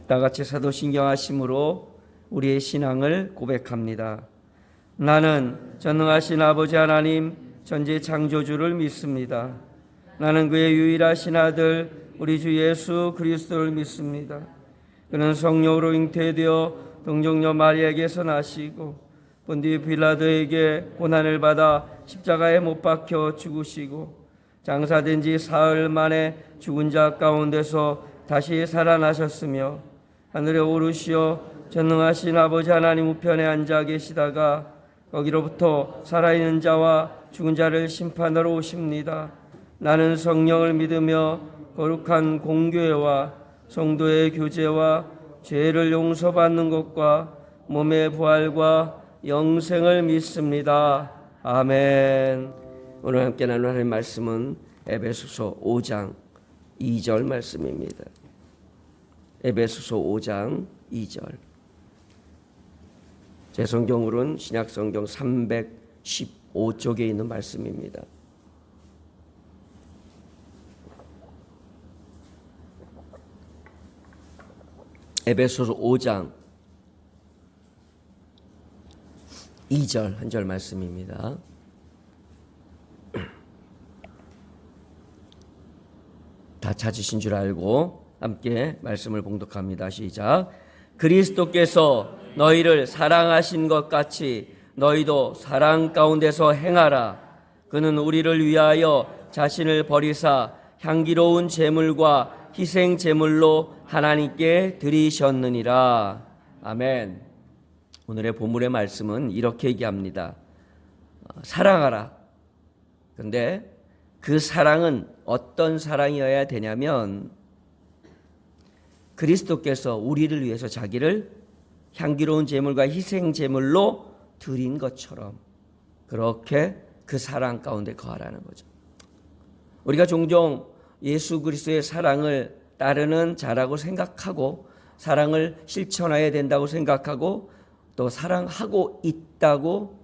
다 같이 사도신경하심으로 우리의 신앙을 고백합니다. 나는 전능하신 아버지 하나님 전지 창조주를 믿습니다. 나는 그의 유일하신 아들 우리 주 예수 그리스도를 믿습니다. 그는 성령으로 잉태되어 동정녀 마리아에게서 나시고 본디 빌라도에게 고난을 받아 십자가에 못 박혀 죽으시고 장사된 지 사흘 만에 죽은 자 가운데서 다시 살아나셨으며 하늘에 오르시어 전능하신 아버지 하나님 우편에 앉아 계시다가 거기로부터 살아있는 자와 죽은 자를 심판하러 오십니다. 나는 성령을 믿으며 거룩한 공교회와 성도의 교제와 죄를 용서받는 것과 몸의 부활과 영생을 믿습니다. 아멘. 오늘 함께 나눌 하나님의 말씀은 에베소서 5장 2절 말씀입니다. 에베소서 5장 2절. 제 성경으로는 신약성경 315쪽에 있는 말씀입니다. 에베소서 5장 2절 한 절 말씀입니다. 다 찾으신 줄 알고 함께 말씀을 봉독합니다. 시작. 그리스도께서 너희를 사랑하신 것 같이 너희도 사랑 가운데서 행하라. 그는 우리를 위하여 자신을 버리사 향기로운 제물과 희생 제물로 하나님께 드리셨느니라. 아멘. 오늘의 본문의 말씀은 이렇게 얘기합니다. 사랑하라. 그런데 그 사랑은 어떤 사랑이어야 되냐면 그리스도께서 우리를 위해서 자기를 향기로운 제물과 희생 제물로 드린 것처럼 그렇게 그 사랑 가운데 거하라는 거죠. 우리가 종종 예수 그리스도의 사랑을 따르는 자라고 생각하고 사랑을 실천해야 된다고 생각하고 또 사랑하고 있다고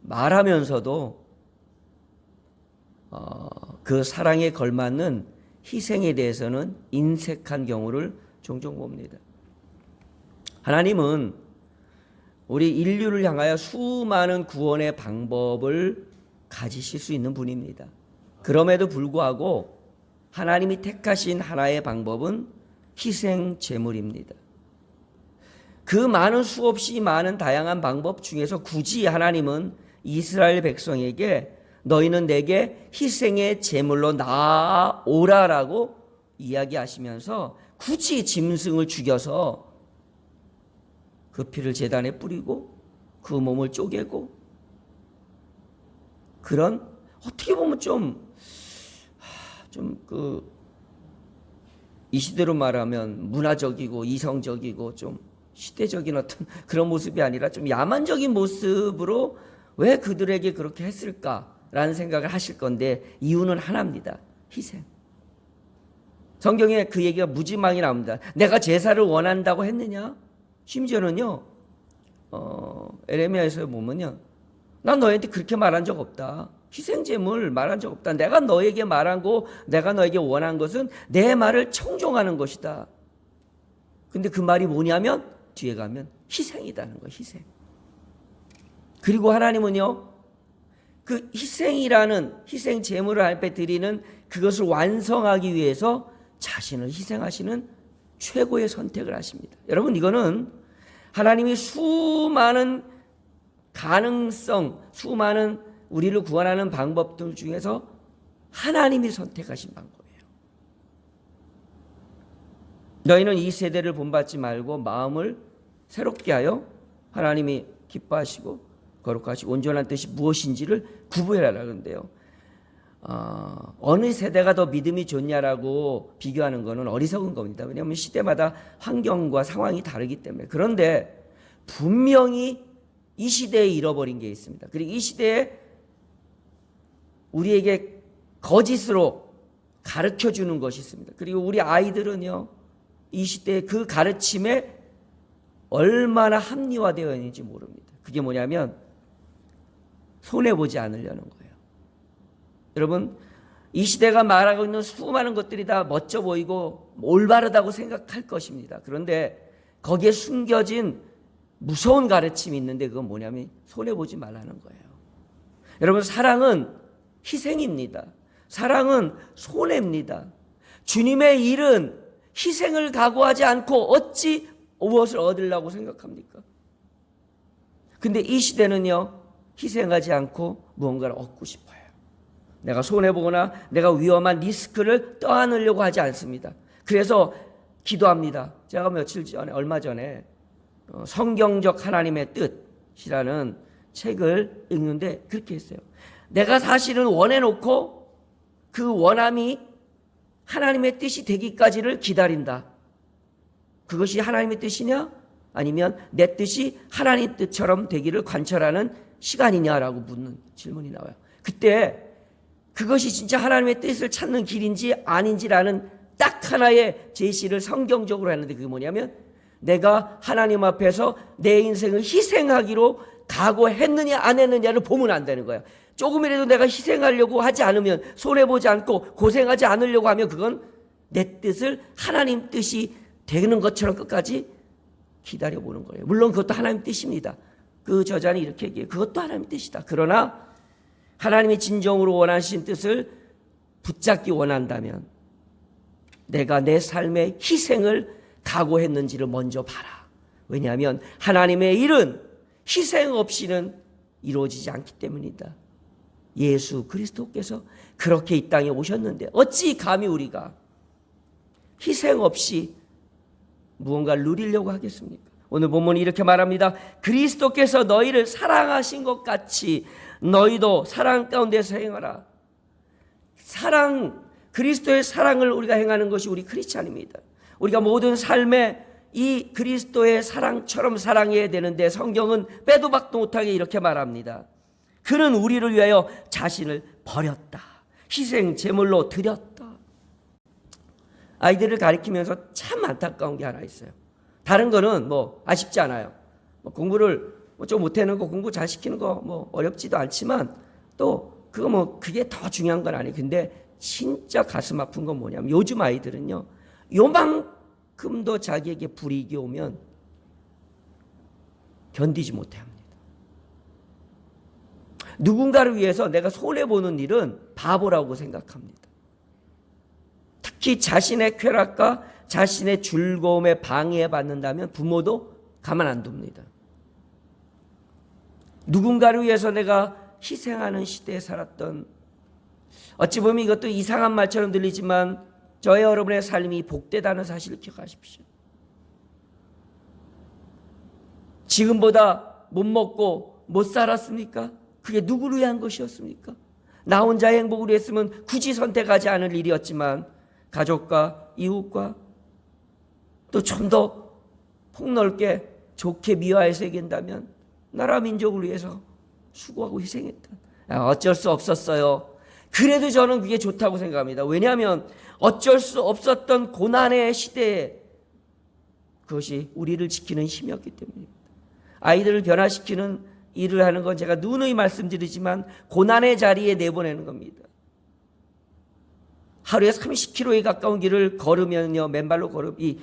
말하면서도 그 사랑에 걸맞는 희생에 대해서는 인색한 경우를 종종 봅니다. 하나님은 우리 인류를 향하여 수많은 구원의 방법을 가지실 수 있는 분입니다. 그럼에도 불구하고 하나님이 택하신 하나의 방법은 희생 제물입니다. 그 많은 수없이 많은 다양한 방법 중에서 굳이 하나님은 이스라엘 백성에게 너희는 내게 희생의 제물로 나아오라라고 이야기하시면서 굳이 짐승을 죽여서 그 피를 제단에 뿌리고 그 몸을 쪼개고 그런 어떻게 보면 이 시대로 말하면 문화적이고 이성적이고 좀 시대적인 어떤 그런 모습이 아니라 좀 야만적인 모습으로 왜 그들에게 그렇게 했을까라는 생각을 하실 건데 이유는 하나입니다. 희생. 성경에 그 얘기가 무지막이 나옵니다. 내가 제사를 원한다고 했느냐? 심지어는요. 에레미야에서 보면요. 난 너희한테 그렇게 말한 적 없다. 희생제물 말한 적 없다. 내가 너에게 말한 거, 내가 너에게 원한 것은 내 말을 청종하는 것이다. 근데 그 말이 뭐냐면 뒤에 가면 희생이라는 거예요. 희생. 그리고 하나님은요. 그 희생이라는 희생 제물을 앞에 드리는 그것을 완성하기 위해서 자신을 희생하시는 최고의 선택을 하십니다. 여러분 이거는 하나님이 수많은 가능성, 수많은 우리를 구원하는 방법들 중에서 하나님이 선택하신 방법이에요. 너희는 이 세대를 본받지 말고 마음을 새롭게 하여 하나님이 기뻐하시고 거룩하시고 온전한 뜻이 무엇인지를 구분해라 그러는데요. 어느 세대가 더 믿음이 좋냐라고 비교하는 것은 어리석은 겁니다. 왜냐하면 시대마다 환경과 상황이 다르기 때문에. 그런데 분명히 이 시대에 잃어버린 게 있습니다. 그리고 이 시대에 우리에게 거짓으로 가르쳐주는 것이 있습니다. 그리고 우리 아이들은요. 이 시대의 그 가르침에 얼마나 합리화되어 있는지 모릅니다. 그게 뭐냐면 손해보지 않으려는 거예요. 여러분 이 시대가 말하고 있는 수많은 것들이 다 멋져 보이고 올바르다고 생각할 것입니다. 그런데 거기에 숨겨진 무서운 가르침이 있는데 그건 뭐냐면 손해보지 말라는 거예요. 여러분, 사랑은 희생입니다. 사랑은 손해입니다. 주님의 일은 희생을 각오하지 않고 어찌 무엇을 얻으려고 생각합니까? 근데 이 시대는요, 희생하지 않고 무언가를 얻고 싶어요. 내가 손해보거나 내가 위험한 리스크를 떠안으려고 하지 않습니다. 그래서 기도합니다. 제가 얼마 전에 성경적 하나님의 뜻이라는 책을 읽는데 그렇게 했어요. 내가 사실은 원해놓고 그 원함이 하나님의 뜻이 되기까지를 기다린다. 그것이 하나님의 뜻이냐? 아니면 내 뜻이 하나님 뜻처럼 되기를 관철하는 시간이냐라고 묻는 질문이 나와요. 그때 그것이 진짜 하나님의 뜻을 찾는 길인지 아닌지라는 딱 하나의 제시를 성경적으로 했는데 그게 뭐냐면 내가 하나님 앞에서 내 인생을 희생하기로 각오했느냐 안 했느냐를 보면 안 되는 거예요. 조금이라도 내가 희생하려고 하지 않으면, 손해보지 않고 고생하지 않으려고 하면 그건 내 뜻을 하나님 뜻이 되는 것처럼 끝까지 기다려보는 거예요. 물론 그것도 하나님 뜻입니다. 그 저자는 이렇게 얘기해요. 그것도 하나님 뜻이다. 그러나 하나님이 진정으로 원하신 뜻을 붙잡기 원한다면 내가 내 삶의 희생을 각오했는지를 먼저 봐라. 왜냐하면 하나님의 일은 희생 없이는 이루어지지 않기 때문이다. 예수 그리스도께서 그렇게 이 땅에 오셨는데 어찌 감히 우리가 희생 없이 무언가를 누리려고 하겠습니까? 오늘 본문이 이렇게 말합니다. 그리스도께서 너희를 사랑하신 것 같이 너희도 사랑 가운데서 행하라. 그리스도의 사랑을 우리가 행하는 것이 우리 크리스찬입니다. 우리가 모든 삶에 이 그리스도의 사랑처럼 사랑해야 되는데 성경은 빼도 박도 못하게 이렇게 말합니다. 그는 우리를 위하여 자신을 버렸다. 희생 제물로 드렸다. 아이들을 가르치면서 참 안타까운 게 하나 있어요. 다른 거는 아쉽지 않아요. 공부를 좀 못해는 거 공부 잘 시키는 거 어렵지도 않지만 또 그게 더 중요한 건 아니에요. 근데 진짜 가슴 아픈 건 뭐냐면 요즘 아이들은요, 요만큼도 자기에게 불이익이 오면 견디지 못해 합니다. 누군가를 위해서 내가 손해보는 일은 바보라고 생각합니다. 특히 자신의 쾌락과 자신의 즐거움에 방해받는다면 부모도 가만 안 둡니다. 누군가를 위해서 내가 희생하는 시대에 살았던, 어찌 보면 이것도 이상한 말처럼 들리지만 저의 여러분의 삶이 복되다는 사실을 기억하십시오. 지금보다 못 먹고 못 살았습니까? 그게 누구를 위한 것이었습니까? 나 혼자의 행복을 위했으면 굳이 선택하지 않을 일이었지만 가족과 이웃과 또 좀 더 폭넓게 좋게 미화해서 얘기한다면 나라 민족을 위해서 수고하고 희생했다. 어쩔 수 없었어요. 그래도 저는 그게 좋다고 생각합니다. 왜냐하면 어쩔 수 없었던 고난의 시대에 그것이 우리를 지키는 힘이었기 때문입니다. 아이들을 변화시키는 일을 하는 건 제가 누누이 말씀드리지만 고난의 자리에 내보내는 겁니다. 하루에 30km에 가까운 길을 걸으면요, 맨발로 이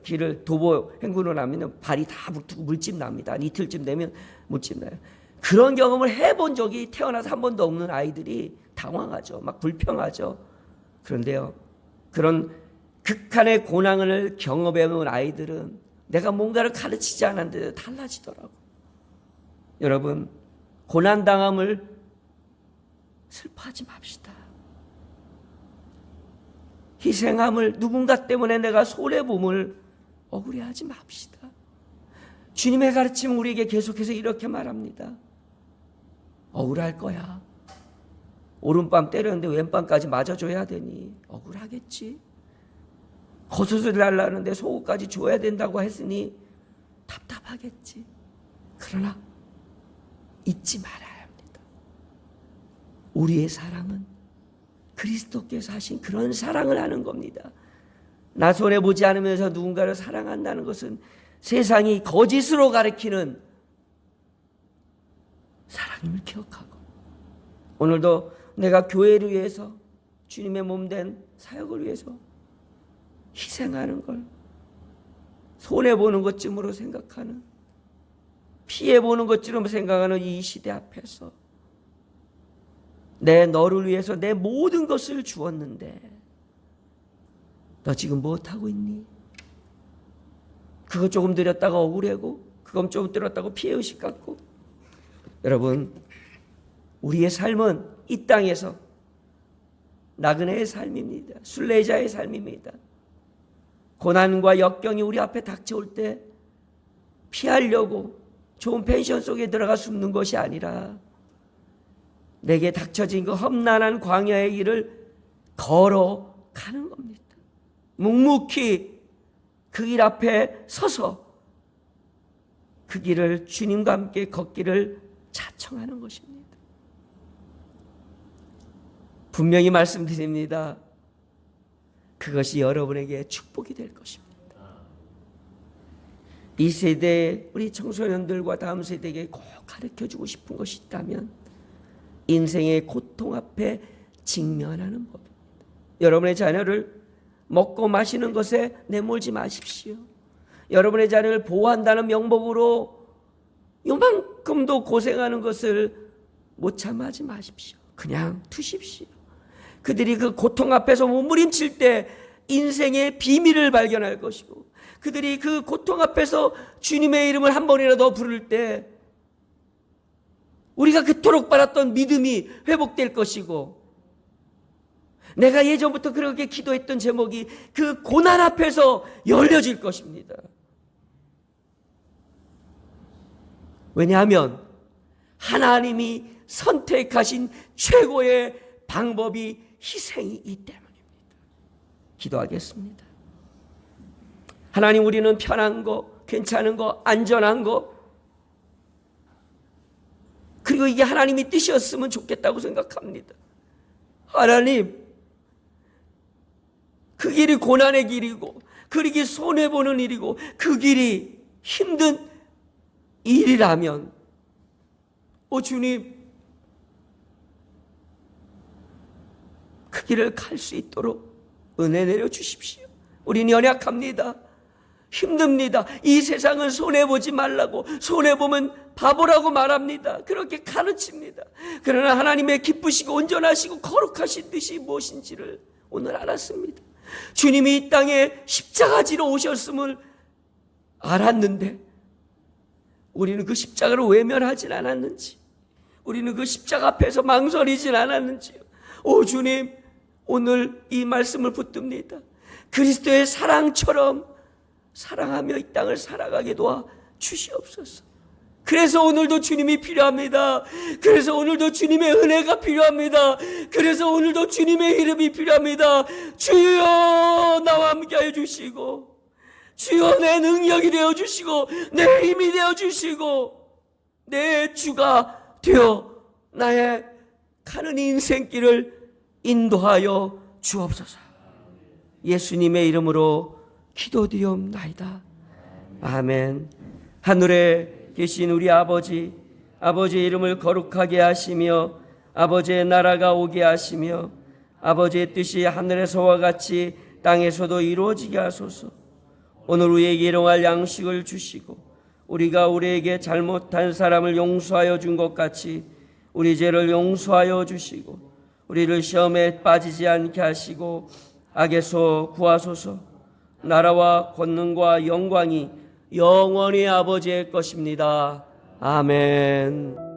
길을 도보 행군을 하면 발이 다 붓고 물집 납니다. 이틀쯤 되면 물집 나요. 그런 경험을 해본 적이 태어나서 한 번도 없는 아이들이 당황하죠. 막 불평하죠. 그런데요, 그런 극한의 고난을 경험해본 아이들은 내가 뭔가를 가르치지 않았는데 달라지더라고. 여러분, 고난당함을 슬퍼하지 맙시다. 희생함을, 누군가 때문에 내가 손해봄을 억울해하지 맙시다. 주님의 가르침은 우리에게 계속해서 이렇게 말합니다. 억울할 거야. 오른밤 때렸는데 왼밤까지 맞아줘야 되니 억울하겠지. 겉옷을 달라는데 속옷까지 줘야 된다고 했으니 답답하겠지. 그러나 잊지 말아야 합니다. 우리의 사랑은 그리스도께서 하신 그런 사랑을 하는 겁니다. 나 손해보지 않으면서 누군가를 사랑한다는 것은 세상이 거짓으로 가르치는 사랑임을 기억하고, 오늘도 내가 교회를 위해서, 주님의 몸된 사역을 위해서 희생하는 걸 손해보는 것쯤으로 생각하는, 피해보는 것처럼 생각하는 이 시대 앞에서 너를 위해서 내 모든 것을 주었는데 너 지금 무엇하고 있니? 그거 조금 드렸다가 억울하고, 그거 좀 드렸다고 피해의식 갖고. 여러분, 우리의 삶은 이 땅에서 나그네의 삶입니다. 순례자의 삶입니다. 고난과 역경이 우리 앞에 닥쳐올 때 피하려고 좋은 펜션 속에 들어가 숨는 것이 아니라 내게 닥쳐진 그 험난한 광야의 길을 걸어가는 겁니다. 묵묵히 그 길 앞에 서서 그 길을 주님과 함께 걷기를 자청하는 것입니다. 분명히 말씀드립니다. 그것이 여러분에게 축복이 될 것입니다. 이 세대의 우리 청소년들과 다음 세대에게 꼭 가르쳐주고 싶은 것이 있다면 인생의 고통 앞에 직면하는 법입니다. 여러분의 자녀를 먹고 마시는 것에 내몰지 마십시오. 여러분의 자녀를 보호한다는 명목으로 요만큼도 고생하는 것을 못 참아하지 마십시오. 그냥 두십시오. 그들이 그 고통 앞에서 몸부림칠 때 인생의 비밀을 발견할 것이고, 그들이 그 고통 앞에서 주님의 이름을 한 번이라도 부를 때 우리가 그토록 바랐던 믿음이 회복될 것이고, 내가 예전부터 그렇게 기도했던 제목이 그 고난 앞에서 열려질 것입니다. 왜냐하면 하나님이 선택하신 최고의 방법이 희생이기 때문입니다. 기도하겠습니다. 하나님, 우리는 편한 거, 괜찮은 거, 안전한 거, 그리고 이게 하나님이 뜻이었으면 좋겠다고 생각합니다. 하나님, 그 길이 고난의 길이고, 그 길이 손해보는 일이고, 그 길이 힘든 일이라면, 주님, 그 길을 갈 수 있도록 은혜 내려 주십시오. 우리는 연약합니다. 힘듭니다. 이 세상은 손해보지 말라고, 손해보면 바보라고 말합니다. 그렇게 가르칩니다. 그러나 하나님의 기쁘시고 온전하시고 거룩하신 뜻이 무엇인지를 오늘 알았습니다. 주님이 이 땅에 십자가지로 오셨음을 알았는데 우리는 그 십자가를 외면하진 않았는지, 우리는 그 십자가 앞에서 망설이진 않았는지요. 주님, 오늘 이 말씀을 붙듭니다. 그리스도의 사랑처럼 사랑하며 이 땅을 살아가게 도와 주시옵소서. 그래서 오늘도 주님이 필요합니다. 그래서 오늘도 주님의 은혜가 필요합니다. 그래서 오늘도 주님의 이름이 필요합니다. 주여, 나와 함께 해주시고, 주여, 내 능력이 되어주시고, 내 힘이 되어주시고, 내 주가 되어 나의 가는 인생길을 인도하여 주옵소서. 예수님의 이름으로 기도드리옵나이다. 아멘. 하늘에 계신 우리 아버지, 아버지의 이름을 거룩하게 하시며 아버지의 나라가 오게 하시며 아버지의 뜻이 하늘에서와 같이 땅에서도 이루어지게 하소서. 오늘 우리에게 일용할 양식을 주시고 우리가 우리에게 잘못한 사람을 용서하여 준 것 같이 우리 죄를 용서하여 주시고 우리를 시험에 빠지지 않게 하시고 악에서 구하소서. 나라와 권능과 영광이 영원히 아버지의 것입니다. 아멘.